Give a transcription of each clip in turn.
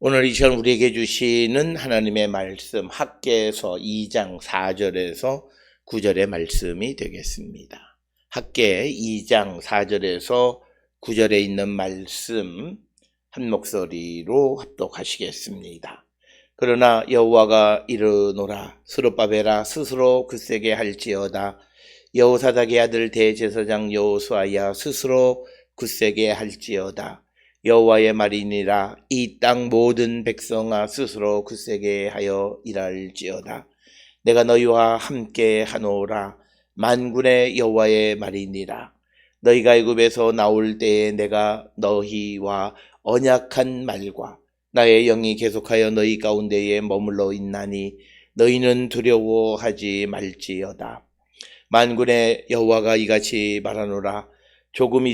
오늘 이 시간 우리에게 주시는 하나님의 말씀 학개서 2장 4절에서 9절의 말씀이 되겠습니다. 학개 2장 4절에서 9절에 있는 말씀 한 목소리로 합독하시겠습니다. 그러나 여호와가 이르노라. 스룹바벨아 스스로 굳세게 할지어다. 여호사닥의 아들 대제사장 여호수아야 스스로 굳세게 할지어다. 여호와의 말이니라. 이 땅 모든 백성아 스스로 굳세게 하여 일할지어다. 내가 너희와 함께 하노라. 만군의 여호와의 말이니라. 너희가 애굽에서 나올 때에 내가 너희와 언약한 말과 나의 영이 계속하여 너희 가운데에 머물러 있나니 너희는 두려워하지 말지어다. 만군의 여호와가 이같이 말하노라. 조금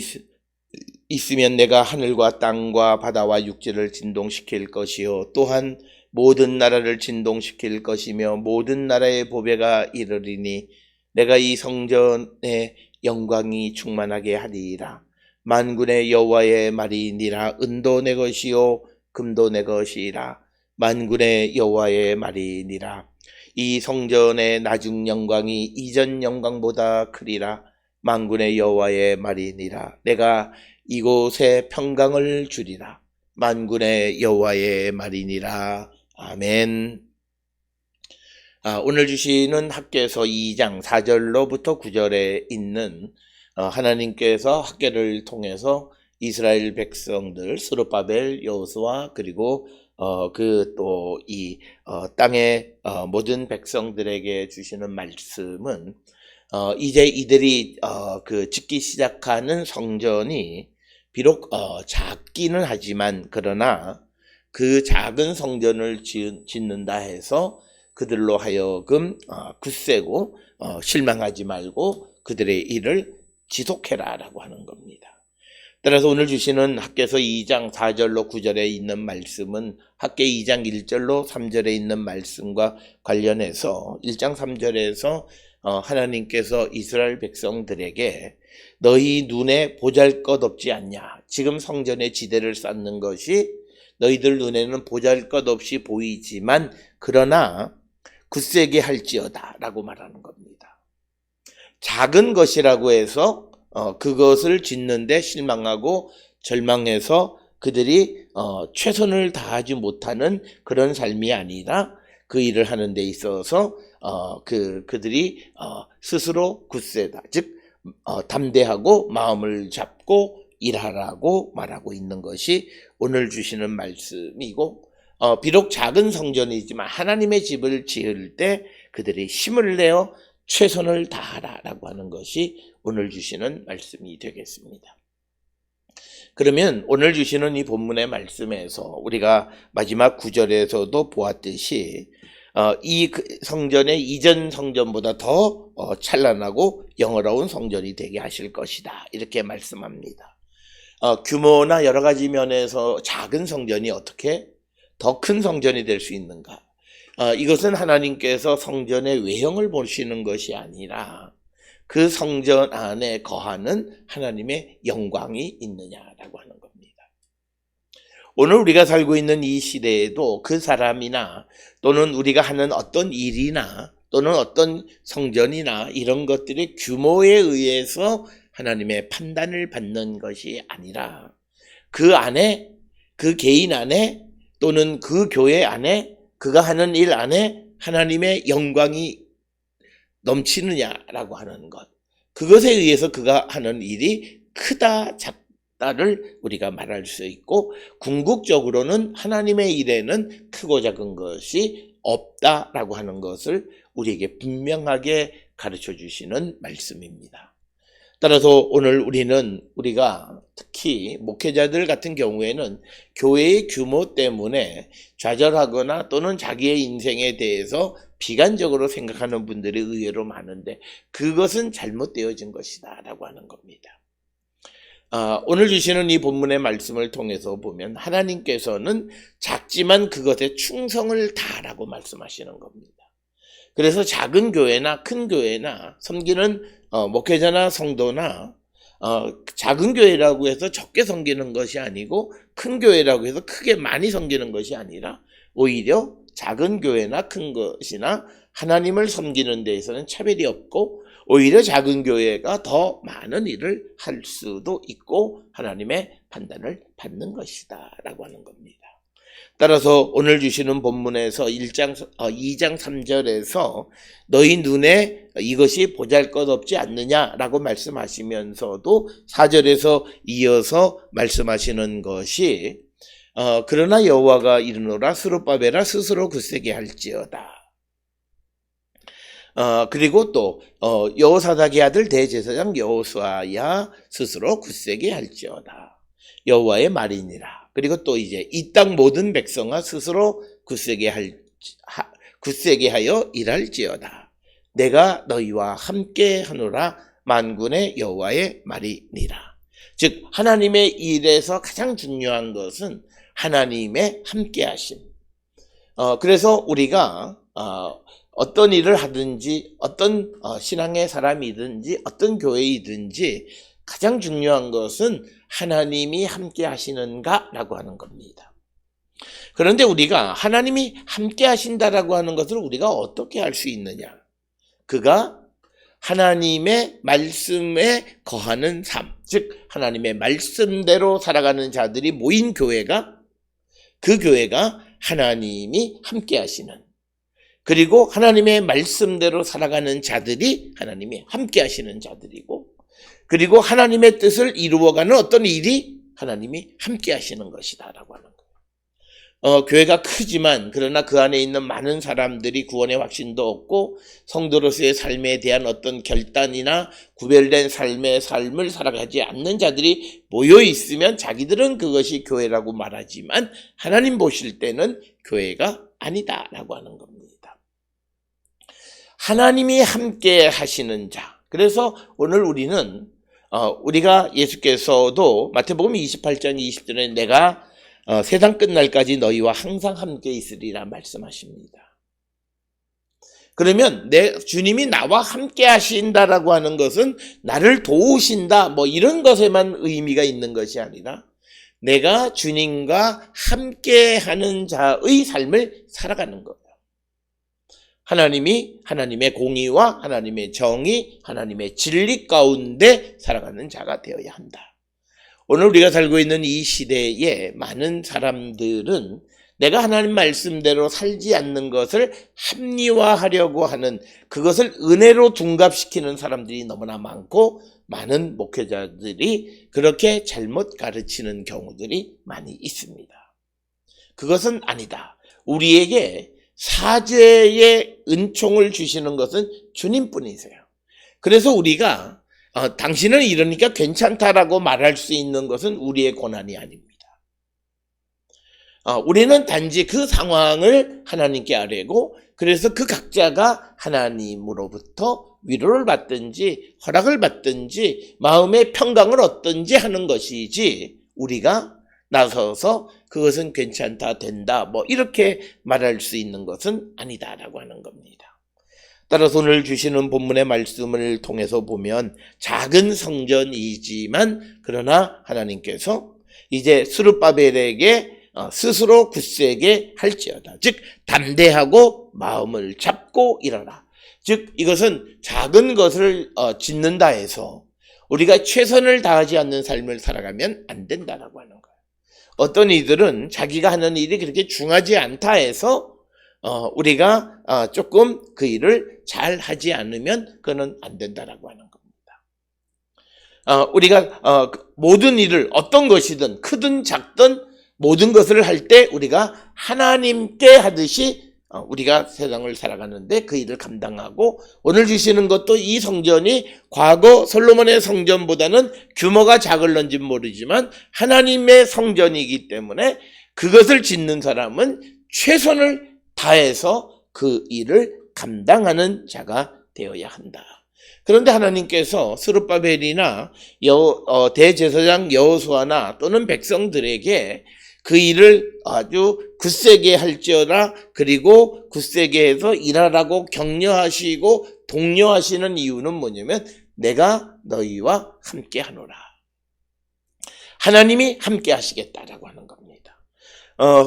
있으면 내가 하늘과 땅과 바다와 육지를 진동시킬 것이요 또한 모든 나라를 진동시킬 것이며 모든 나라의 보배가 이르리니 내가 이 성전의 영광이 충만하게 하리이라. 만군의 여호와의 말이니라. 은도 내 것이요 금도 내 것이라. 만군의 여호와의 말이니라. 이 성전의 나중 영광이 이전 영광보다 크리라. 만군의 여호와의 말이니라. 내가 이곳에 평강을 주리라. 만군의 여호와의 말이니라. 아멘. 오늘 주시는 학개서 2장 4절로부터 9절에 있는 하나님께서 학개를 통해서 이스라엘 백성들 스룹바벨, 여호수아 그리고 그 또 이 땅의 모든 백성들에게 주시는 말씀은 이제 이들이 짓기 시작하는 성전이 비록 작기는 하지만 그러나 그 작은 성전을 짓는다 해서 그들로 하여금 굳세고 실망하지 말고 그들의 일을 지속해라 라고 하는 겁니다. 따라서 오늘 주시는 학개서 2장 4절로 9절에 있는 말씀은 학개 2장 1절로 3절에 있는 말씀과 관련해서 1장 3절에서 하나님께서 이스라엘 백성들에게 너희 눈에 보잘것없지 않냐. 지금 성전의 지대를 쌓는 것이 너희들 눈에는 보잘것없이 보이지만 그러나 굳세게 할지어다 라고 말하는 겁니다. 작은 것이라고 해서 그것을 짓는데 실망하고 절망해서 그들이 최선을 다하지 못하는 그런 삶이 아니라 그 일을 하는 데 있어서 그들이 스스로 굳세다. 즉 담대하고 마음을 잡고 일하라고 말하고 있는 것이 오늘 주시는 말씀이고 비록 작은 성전이지만 하나님의 집을 지을 때 그들이 힘을 내어 최선을 다하라라고 하는 것이 오늘 주시는 말씀이 되겠습니다. 그러면 오늘 주시는 이 본문의 말씀에서 우리가 마지막 9절에서도 보았듯이 이 성전의 이전 성전보다 더 찬란하고 영화로운 성전이 되게 하실 것이다. 이렇게 말씀합니다. 규모나 여러 가지 면에서 작은 성전이 어떻게 더 큰 성전이 될 수 있는가? 이것은 하나님께서 성전의 외형을 보시는 것이 아니라 그 성전 안에 거하는 하나님의 영광이 있느냐라고 하는 겁니다. 오늘 우리가 살고 있는 이 시대에도 그 사람이나 또는 우리가 하는 어떤 일이나 또는 어떤 성전이나 이런 것들의 규모에 의해서 하나님의 판단을 받는 것이 아니라 그 안에, 그 개인 안에 또는 그 교회 안에 그가 하는 일 안에 하나님의 영광이 넘치느냐라고 하는 것. 그것에 의해서 그가 하는 일이 크다 작다를 우리가 말할 수 있고 궁극적으로는 하나님의 일에는 크고 작은 것이 없다라고 하는 것을 우리에게 분명하게 가르쳐 주시는 말씀입니다. 따라서 오늘 우리가 특히 목회자들 같은 경우에는 교회의 규모 때문에 좌절하거나 또는 자기의 인생에 대해서 비관적으로 생각하는 분들이 의외로 많은데 그것은 잘못되어진 것이다 라고 하는 겁니다. 오늘 주시는 이 본문의 말씀을 통해서 보면 하나님께서는 작지만 그것에 충성을 다하라고 말씀하시는 겁니다. 그래서 작은 교회나 큰 교회나 섬기는 목회자나 성도나 작은 교회라고 해서 적게 섬기는 것이 아니고 큰 교회라고 해서 크게 많이 섬기는 것이 아니라 오히려 작은 교회나 큰 것이나 하나님을 섬기는 데에서는 차별이 없고 오히려 작은 교회가 더 많은 일을 할 수도 있고 하나님의 판단을 받는 것이다 라고 하는 겁니다. 따라서 오늘 주시는 본문에서 2장 3절에서 너희 눈에 이것이 보잘것없지 않느냐라고 말씀하시면서도 4절에서 이어서 말씀하시는 것이 그러나 여호와가 이르노라 스룹바벨아 스스로 굳세게 할지어다. 그리고 또 여호사닥의 아들 대제사장 여호수아야 스스로 굳세게 할지어다. 여호와의 말이니라. 그리고 또 이제 이 땅 모든 백성아 스스로 굳세게 하여 일할지어다. 내가 너희와 함께 하노라. 만군의 여호와의 말이니라. 즉 하나님의 일에서 가장 중요한 것은 하나님의 함께하심. 그래서 우리가 어떤 일을 하든지 어떤 신앙의 사람이든지 어떤 교회이든지 가장 중요한 것은 하나님이 함께 하시는가라고 하는 겁니다. 그런데 우리가 하나님이 함께 하신다라고 하는 것을 우리가 어떻게 알 수 있느냐? 그가 하나님의 말씀에 거하는 삶, 즉 하나님의 말씀대로 살아가는 자들이 모인 교회가 그 교회가 하나님이 함께 하시는, 그리고 하나님의 말씀대로 살아가는 자들이 하나님이 함께 하시는 자들이고, 그리고 하나님의 뜻을 이루어가는 어떤 일이 하나님이 함께 하시는 것이다 라고 하는 거예요. 교회가 크지만 그러나 그 안에 있는 많은 사람들이 구원의 확신도 없고 성도로서의 삶에 대한 어떤 결단이나 구별된 삶을 살아가지 않는 자들이 모여 있으면 자기들은 그것이 교회라고 말하지만 하나님 보실 때는 교회가 아니다 라고 하는 겁니다. 하나님이 함께 하시는 자. 그래서 오늘 우리가 예수께서도 마태복음 28장 20절에 내가 세상 끝날까지 너희와 항상 함께 있으리라 말씀하십니다. 그러면 주님이 나와 함께 하신다라고 하는 것은 나를 도우신다 뭐 이런 것에만 의미가 있는 것이 아니라 내가 주님과 함께 하는 자의 삶을 살아가는 거예요. 하나님이 하나님의 공의와 하나님의 정의, 하나님의 진리 가운데 살아가는 자가 되어야 한다. 오늘 우리가 살고 있는 이 시대에 많은 사람들은 내가 하나님 말씀대로 살지 않는 것을 합리화하려고 하는, 그것을 은혜로 둔갑시키는 사람들이 너무나 많고 많은 목회자들이 그렇게 잘못 가르치는 경우들이 많이 있습니다. 그것은 아니다. 우리에게 사죄의 은총을 주시는 것은 주님뿐이세요. 그래서 우리가 당신은 이러니까 괜찮다라고 말할 수 있는 것은 우리의 권한이 아닙니다. 우리는 단지 그 상황을 하나님께 아뢰고 그래서 그 각자가 하나님으로부터 위로를 받든지 허락을 받든지 마음의 평강을 얻든지 하는 것이지 우리가 나서서 그것은 괜찮다, 된다 뭐 이렇게 말할 수 있는 것은 아니다라고 하는 겁니다. 따라서 오늘 주시는 본문의 말씀을 통해서 보면 작은 성전이지만 그러나 하나님께서 이제 스룹바벨에게 스스로 굳세게 할지어다. 즉 담대하고 마음을 잡고 일어나. 즉 이것은 작은 것을 짓는다 해서 우리가 최선을 다하지 않는 삶을 살아가면 안 된다라고 하는 거예요. 어떤 이들은 자기가 하는 일이 그렇게 중하지 않다 해서 우리가 조금 그 일을 잘 하지 않으면 그건 안 된다라고 하는 겁니다. 우리가 모든 일을 어떤 것이든 크든 작든 모든 것을 할 때 우리가 하나님께 하듯이 우리가 세상을 살아가는데 그 일을 감당하고 오늘 주시는 것도 이 성전이 과거 솔로몬의 성전보다는 규모가 작을런지 모르지만 하나님의 성전이기 때문에 그것을 짓는 사람은 최선을 다해서 그 일을 감당하는 자가 되어야 한다. 그런데 하나님께서 스룹바벨이나 대제사장 여호수아나 또는 백성들에게 그 일을 아주 굳세게 할지어다, 그리고 굳세게 해서 일하라고 격려하시고 독려하시는 이유는 뭐냐면 내가 너희와 함께 하노라. 하나님이 함께 하시겠다라고 하는 겁니다.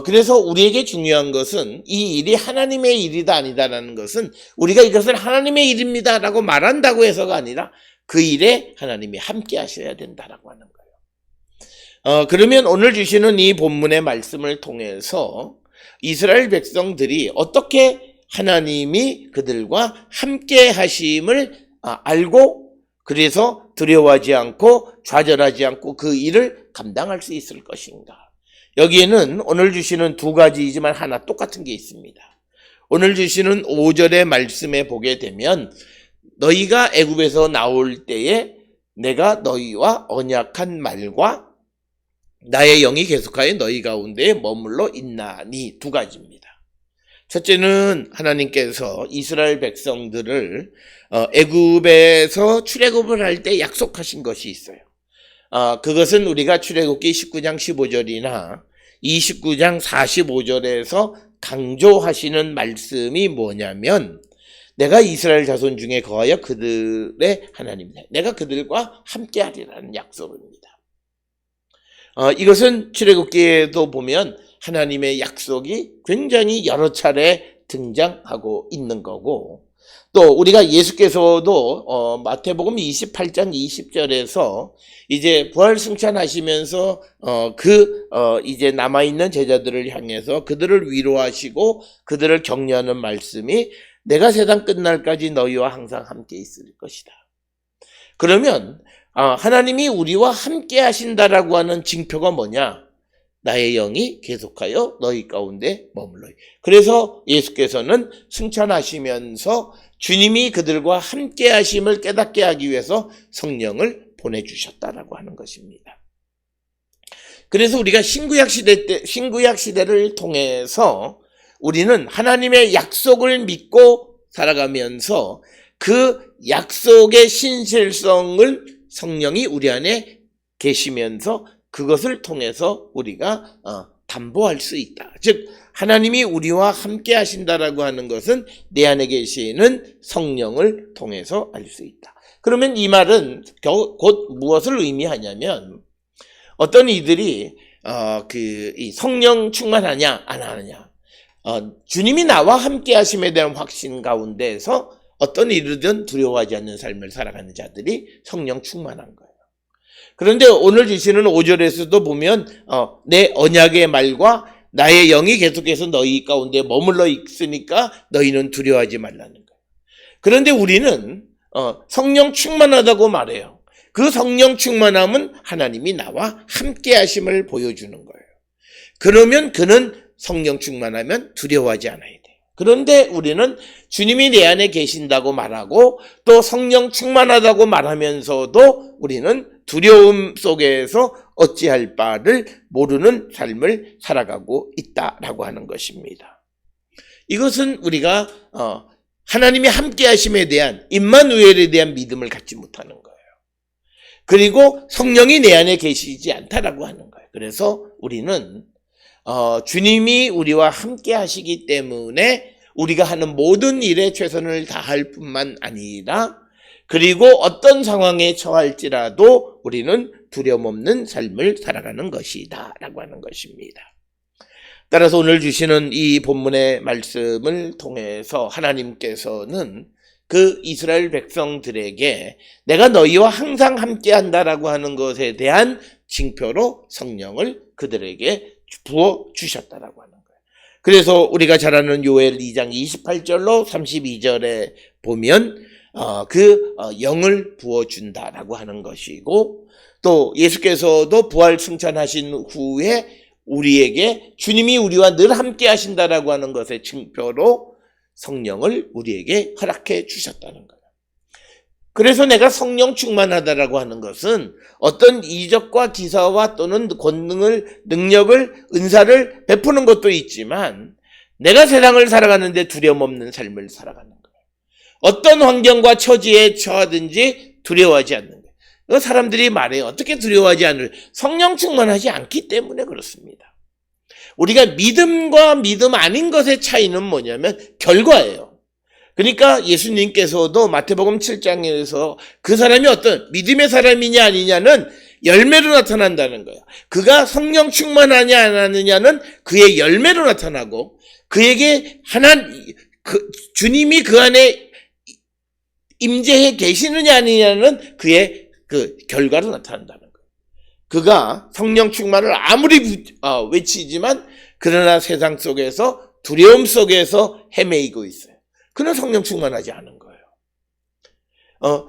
그래서 우리에게 중요한 것은 이 일이 하나님의 일이다 아니다라는 것은 우리가 이것을 하나님의 일입니다라고 말한다고 해서가 아니라 그 일에 하나님이 함께 하셔야 된다라고 하는 거예요. 그러면 오늘 주시는 이 본문의 말씀을 통해서 이스라엘 백성들이 어떻게 하나님이 그들과 함께 하심을 알고 그래서 두려워하지 않고 좌절하지 않고 그 일을 감당할 수 있을 것인가. 여기에는 오늘 주시는 두 가지이지만 하나 똑같은 게 있습니다. 오늘 주시는 5절의 말씀에 보게 되면 너희가 애굽에서 나올 때에 내가 너희와 언약한 말과 나의 영이 계속하여 너희 가운데에 머물러 있나니 두 가지입니다. 첫째는 하나님께서 이스라엘 백성들을 애굽에서 출애굽을 할 때 약속하신 것이 있어요. 그것은 우리가 출애굽기 19장 15절이나 29장 45절에서 강조하시는 말씀이 뭐냐면 내가 이스라엘 자손 중에 거하여 그들의 하나님이다. 내가 그들과 함께하리라는 약속입니다. 이것은 출애굽기에도 보면 하나님의 약속이 굉장히 여러 차례 등장하고 있는 거고 또 우리가 예수께서도 마태복음 28장 20절에서 이제 부활 승천하시면서 이제 남아있는 제자들을 향해서 그들을 위로하시고 그들을 격려하는 말씀이 내가 세상 끝날까지 너희와 항상 함께 있을 것이다. 그러면 하나님이 우리와 함께 하신다라고 하는 징표가 뭐냐? 나의 영이 계속하여 너희 가운데 머물러. 그래서 예수께서는 승천하시면서 주님이 그들과 함께 하심을 깨닫게 하기 위해서 성령을 보내주셨다라고 하는 것입니다. 그래서 우리가 신구약 시대를 통해서 우리는 하나님의 약속을 믿고 살아가면서 그 약속의 신실성을 성령이 우리 안에 계시면서 그것을 통해서 우리가 담보할 수 있다. 즉 하나님이 우리와 함께 하신다라고 하는 것은 내 안에 계시는 성령을 통해서 알 수 있다. 그러면 이 말은 곧 무엇을 의미하냐면 어떤 이들이 이 성령 충만하냐 안 하느냐 주님이 나와 함께 하심에 대한 확신 가운데서 어떤 이들은 두려워하지 않는 삶을 살아가는 자들이 성령 충만한 거예요. 그런데 오늘 주시는 5절에서도 보면 내 언약의 말과 나의 영이 계속해서 너희 가운데 머물러 있으니까 너희는 두려워하지 말라는 거예요. 그런데 우리는 성령 충만하다고 말해요. 그 성령 충만함은 하나님이 나와 함께 하심을 보여주는 거예요. 그러면 그는 성령 충만하면 두려워하지 않아야 돼요. 그런데 우리는 주님이 내 안에 계신다고 말하고 또 성령 충만하다고 말하면서도 우리는 두려움 속에서 어찌할 바를 모르는 삶을 살아가고 있다라고 하는 것입니다. 이것은 우리가 하나님이 함께 하심에 대한 임마누엘에 대한 믿음을 갖지 못하는 거예요. 그리고 성령이 내 안에 계시지 않다라고 하는 거예요. 그래서 우리는 주님이 우리와 함께 하시기 때문에 우리가 하는 모든 일에 최선을 다할 뿐만 아니라 그리고 어떤 상황에 처할지라도 우리는 두려움 없는 삶을 살아가는 것이다 라고 하는 것입니다. 따라서 오늘 주시는 이 본문의 말씀을 통해서 하나님께서는 그 이스라엘 백성들에게 내가 너희와 항상 함께 한다라고 하는 것에 대한 징표로 성령을 그들에게 부어 주셨다라고 하는 거예요. 그래서 우리가 잘 아는 요엘 2장 28절로 32절에 보면 영을 부어준다라고 하는 것이고 또 예수께서도 부활 승천하신 후에 우리에게 주님이 우리와 늘 함께 하신다라고 하는 것의 징표로 성령을 우리에게 허락해 주셨다는 거예요. 그래서 내가 성령 충만하다라고 하는 것은 어떤 이적과 기사와 또는 권능을, 능력을, 은사를 베푸는 것도 있지만 내가 세상을 살아가는데 두려움 없는 삶을 살아가는 거예요. 어떤 환경과 처지에 처하든지 두려워하지 않는 거예요. 사람들이 말해요. 어떻게 두려워하지 않을? 성령 충만하지 않기 때문에 그렇습니다. 우리가 믿음과 믿음 아닌 것의 차이는 뭐냐면 결과예요. 그러니까 예수님께서도 마태복음 7장에서 그 사람이 어떤 믿음의 사람이냐 아니냐는 열매로 나타난다는 거예요. 그가 성령 충만하냐 안 하느냐는 그의 열매로 나타나고, 그에게 주님이 그 안에 임재해 계시느냐 아니냐는 그의 그 결과로 나타난다는 거예요. 그가 성령 충만을 아무리 외치지만 그러나 세상 속에서 두려움 속에서 헤매이고 있어요. 그는 성령 충만하지 않은 거예요.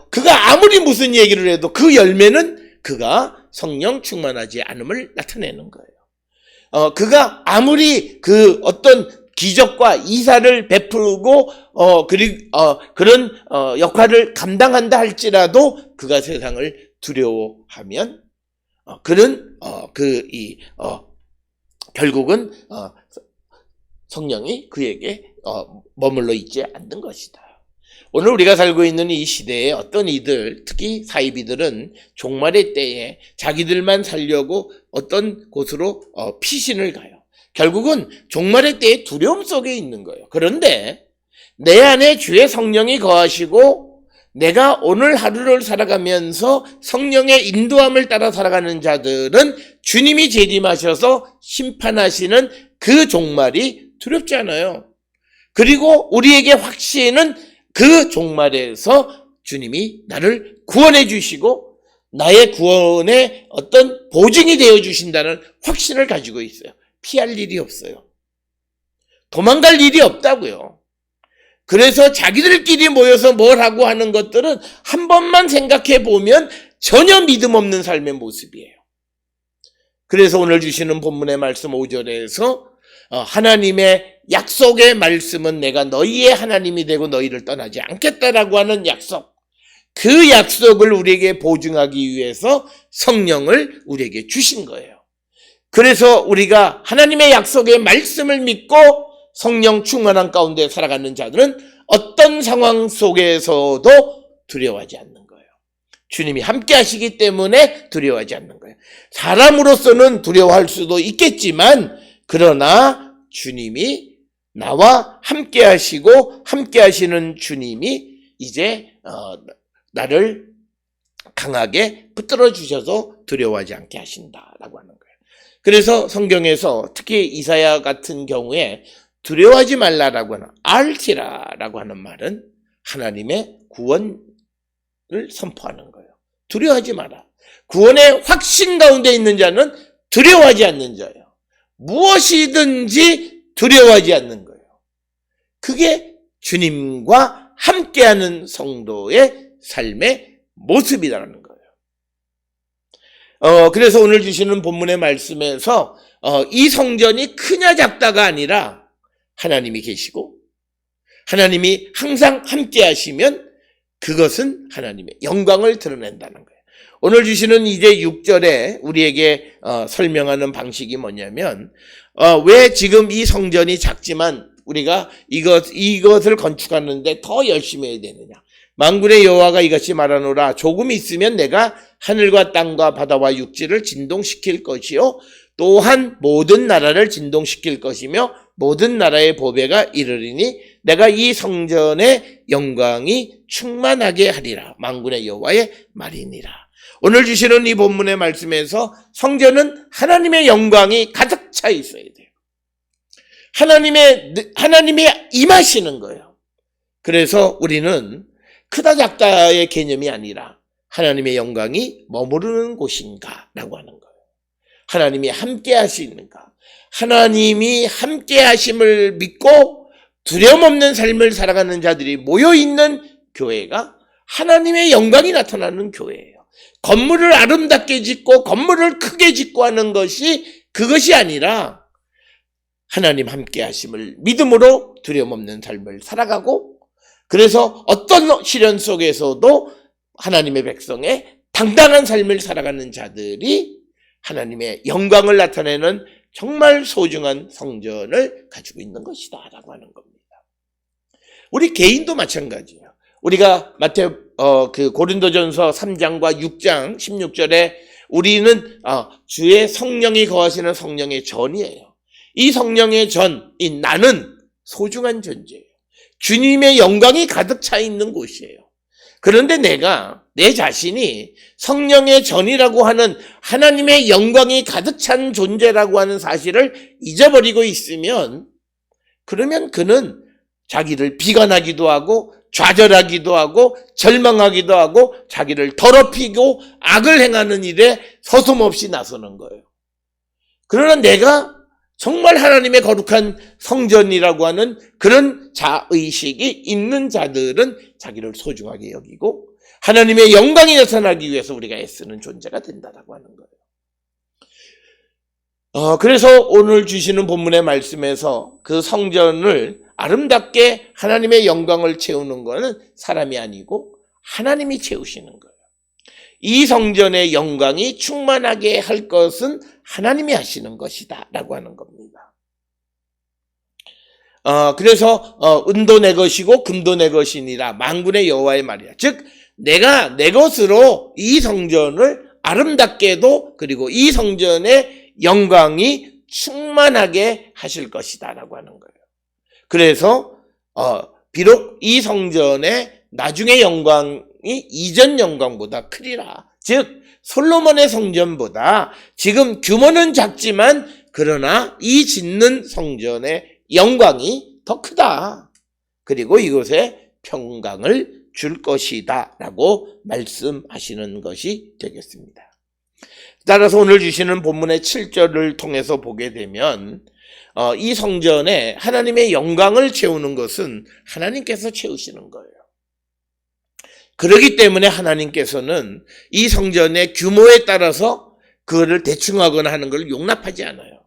그가 아무리 무슨 얘기를 해도 그 열매는 그가 성령 충만하지 않음을 나타내는 거예요. 그가 아무리 그 어떤 기적과 이사를 베풀고 그런 역할을 감당한다 할지라도 그가 세상을 두려워하면 그는 결국은 성령이 그에게 머물러 있지 않는 것이다. 오늘 우리가 살고 있는 이 시대에 어떤 이들, 특히 사이비들은 종말의 때에 자기들만 살려고 어떤 곳으로 피신을 가요. 결국은 종말의 때에 두려움 속에 있는 거예요. 그런데 내 안에 주의 성령이 거하시고 내가 오늘 하루를 살아가면서 성령의 인도함을 따라 살아가는 자들은 주님이 재림하셔서 심판하시는 그 종말이 두렵지 않아요. 그리고 우리에게 확신은 그 종말에서 주님이 나를 구원해 주시고 나의 구원의 어떤 보증이 되어 주신다는 확신을 가지고 있어요. 피할 일이 없어요. 도망갈 일이 없다고요. 그래서 자기들끼리 모여서 뭘 하고 하는 것들은 한 번만 생각해 보면 전혀 믿음 없는 삶의 모습이에요. 그래서 오늘 주시는 본문의 말씀 5절에서 하나님의 약속의 말씀은 내가 너희의 하나님이 되고 너희를 떠나지 않겠다라고 하는 약속, 그 약속을 우리에게 보증하기 위해서 성령을 우리에게 주신 거예요. 그래서 우리가 하나님의 약속의 말씀을 믿고 성령 충만한 가운데 살아가는 자들은 어떤 상황 속에서도 두려워하지 않는 거예요. 주님이 함께 하시기 때문에 두려워하지 않는 거예요. 사람으로서는 두려워할 수도 있겠지만 그러나 주님이 나와 함께 하시고 함께 하시는 주님이 이제 나를 강하게 붙들어 주셔서 두려워하지 않게 하신다라고 하는 거예요. 그래서 성경에서 특히 이사야 같은 경우에 두려워하지 말라라고 하는 알티라라고 하는 말은 하나님의 구원을 선포하는 거예요. 두려워하지 마라. 구원의 확신 가운데 있는 자는 두려워하지 않는 자예요. 무엇이든지 두려워하지 않는 거예요. 그게 주님과 함께하는 성도의 삶의 모습이라는 거예요. 그래서 오늘 주시는 본문의 말씀에서 이 성전이 크냐 작다가 아니라 하나님이 계시고 하나님이 항상 함께 하시면 그것은 하나님의 영광을 드러낸다는 거예요. 오늘 주시는 이제 6절에 우리에게 설명하는 방식이 뭐냐면 왜 지금 이 성전이 작지만 우리가 이것을 건축하는데 더 열심히 해야 되느냐. 만군의 여호와가 이같이 말하노라. 조금 있으면 내가 하늘과 땅과 바다와 육지를 진동시킬 것이요 또한 모든 나라를 진동시킬 것이며 모든 나라의 보배가 이르리니 내가 이 성전의 영광이 충만하게 하리라. 만군의 여호와의 말이니라. 오늘 주시는 이 본문의 말씀에서 성전은 하나님의 영광이 가득 차 있어야 돼요. 하나님이 임하시는 거예요. 그래서 우리는 크다 작다의 개념이 아니라 하나님의 영광이 머무르는 곳인가 라고 하는 거예요. 하나님이 함께 하시는가. 하나님이 함께 하심을 믿고 두려움 없는 삶을 살아가는 자들이 모여있는 교회가 하나님의 영광이 나타나는 교회예요. 건물을 아름답게 짓고 건물을 크게 짓고 하는 것이 그것이 아니라 하나님 함께 하심을 믿음으로 두려움 없는 삶을 살아가고 그래서 어떤 시련 속에서도 하나님의 백성의 당당한 삶을 살아가는 자들이 하나님의 영광을 나타내는 정말 소중한 성전을 가지고 있는 것이다 라고 하는 겁니다. 우리 개인도 마찬가지예요. 우리가 고린도전서 3장과 6장 16절에 우리는 주의 성령이 거하시는 성령의 전이에요. 이 성령의 전인 나는 소중한 존재예요. 주님의 영광이 가득 차 있는 곳이에요. 그런데 내가 내 자신이 성령의 전이라고 하는 하나님의 영광이 가득 찬 존재라고 하는 사실을 잊어버리고 있으면, 그러면 그는 자기를 비관하기도 하고 좌절하기도 하고 절망하기도 하고 자기를 더럽히고 악을 행하는 일에 서슴없이 나서는 거예요. 그러나 내가 정말 하나님의 거룩한 성전이라고 하는 그런 자의식이 있는 자들은 자기를 소중하게 여기고 하나님의 영광이 나타나기 위해서 우리가 애쓰는 존재가 된다라고 하는 거예요. 그래서 오늘 주시는 본문의 말씀에서 그 성전을 아름답게 하나님의 영광을 채우는 것은 사람이 아니고 하나님이 채우시는 거예요. 이 성전의 영광이 충만하게 할 것은 하나님이 하시는 것이다 라고 하는 겁니다. 그래서 은도 내 것이고 금도 내 것이니라 만군의 여호와의 말이야. 즉 내가 내 것으로 이 성전을 아름답게도 그리고 이 성전의 영광이 충만하게 하실 것이다 라고 하는 거예요. 그래서 비록 이 성전의 나중의 영광이 이전 영광보다 크리라. 즉 솔로몬의 성전보다 지금 규모는 작지만 그러나 이 짓는 성전의 영광이 더 크다. 그리고 이곳에 평강을 줄 것이다 라고 말씀하시는 것이 되겠습니다. 따라서 오늘 주시는 본문의 7절을 통해서 보게 되면 이 성전에 하나님의 영광을 채우는 것은 하나님께서 채우시는 거예요. 그렇기 때문에 하나님께서는 이 성전의 규모에 따라서 그거를 대충하거나 하는 걸 용납하지 않아요.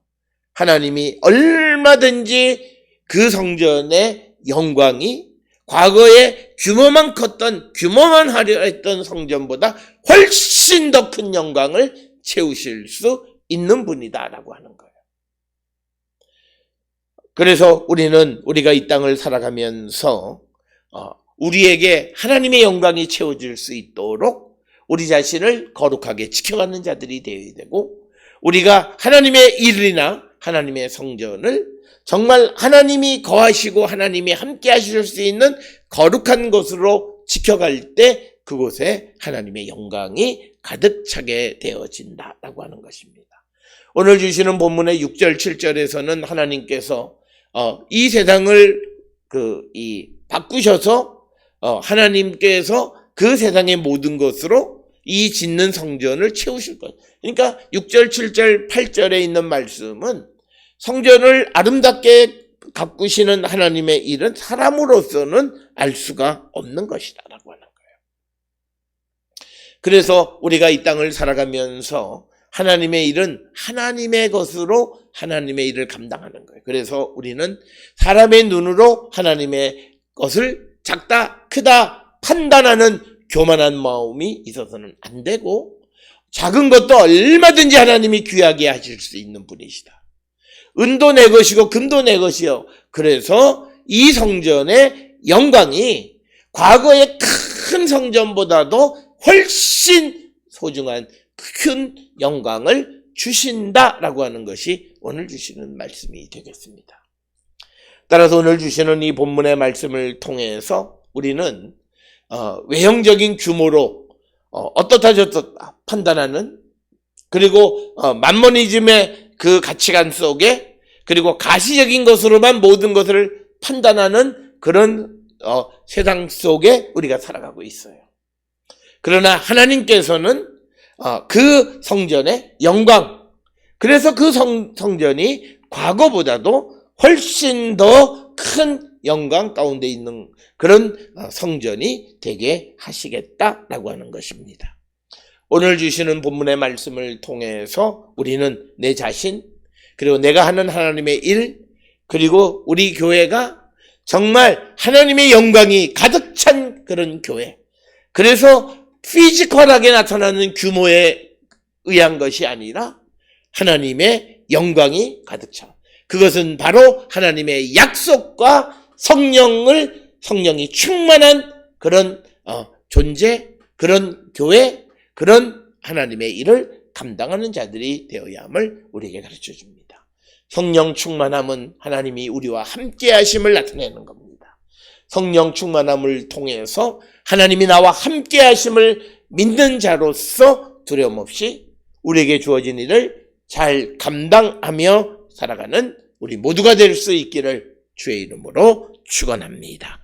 하나님이 얼마든지 그 성전의 영광이 과거에 규모만 하려 했던 성전보다 훨씬 더 큰 영광을 채우실 수 있는 분이다라고 하는 거예요. 그래서 우리가 이 땅을 살아가면서 우리에게 하나님의 영광이 채워질 수 있도록 우리 자신을 거룩하게 지켜가는 자들이 되어야 되고, 우리가 하나님의 일이나 하나님의 성전을 정말 하나님이 거하시고 하나님이 함께 하실 수 있는 거룩한 것으로 지켜갈 때 그곳에 하나님의 영광이 가득 차게 되어진다라고 하는 것입니다. 오늘 주시는 본문의 6절, 7절에서는 하나님께서 이 세상을 바꾸셔서 하나님께서 그 세상의 모든 것으로 이 짓는 성전을 채우실 것. 그러니까 6절, 7절, 8절에 있는 말씀은 성전을 아름답게 가꾸시는 하나님의 일은 사람으로서는 알 수가 없는 것이다라고 하는 거예요. 그래서 우리가 이 땅을 살아가면서 하나님의 일은 하나님의 것으로 하나님의 일을 감당하는 거예요. 그래서 우리는 사람의 눈으로 하나님의 것을 작다, 크다 판단하는 교만한 마음이 있어서는 안 되고, 작은 것도 얼마든지 하나님이 귀하게 하실 수 있는 분이시다. 은도 내 것이고 금도 내 것이요. 그래서 이 성전의 영광이 과거의 큰 성전보다도 훨씬 소중한 큰 영광을 주신다라고 하는 것이 오늘 주시는 말씀이 되겠습니다. 따라서 오늘 주시는 이 본문의 말씀을 통해서 우리는 외형적인 규모로 어떻다 저떻다 판단하는, 그리고 만모니즘의 그 가치관 속에, 그리고 가시적인 것으로만 모든 것을 판단하는 그런 세상 속에 우리가 살아가고 있어요. 그러나 하나님께서는 그 성전의 영광, 그래서 그 성전이 과거보다도 훨씬 더 큰 영광 가운데 있는 그런 성전이 되게 하시겠다라고 하는 것입니다. 오늘 주시는 본문의 말씀을 통해서 우리는 내 자신, 그리고 내가 하는 하나님의 일, 그리고 우리 교회가 정말 하나님의 영광이 가득 찬 그런 교회, 그래서 피지컬하게 나타나는 규모에 의한 것이 아니라 하나님의 영광이 가득 차, 그것은 바로 하나님의 약속과 성령이 충만한 그런 존재, 그런 교회, 그런 하나님의 일을 감당하는 자들이 되어야 함을 우리에게 가르쳐 줍니다. 성령 충만함은 하나님이 우리와 함께 하심을 나타내는 겁니다. 성령 충만함을 통해서 하나님이 나와 함께 하심을 믿는 자로서 두려움 없이 우리에게 주어진 일을 잘 감당하며 살아가는 우리 모두가 될 수 있기를 주의 이름으로 축원합니다.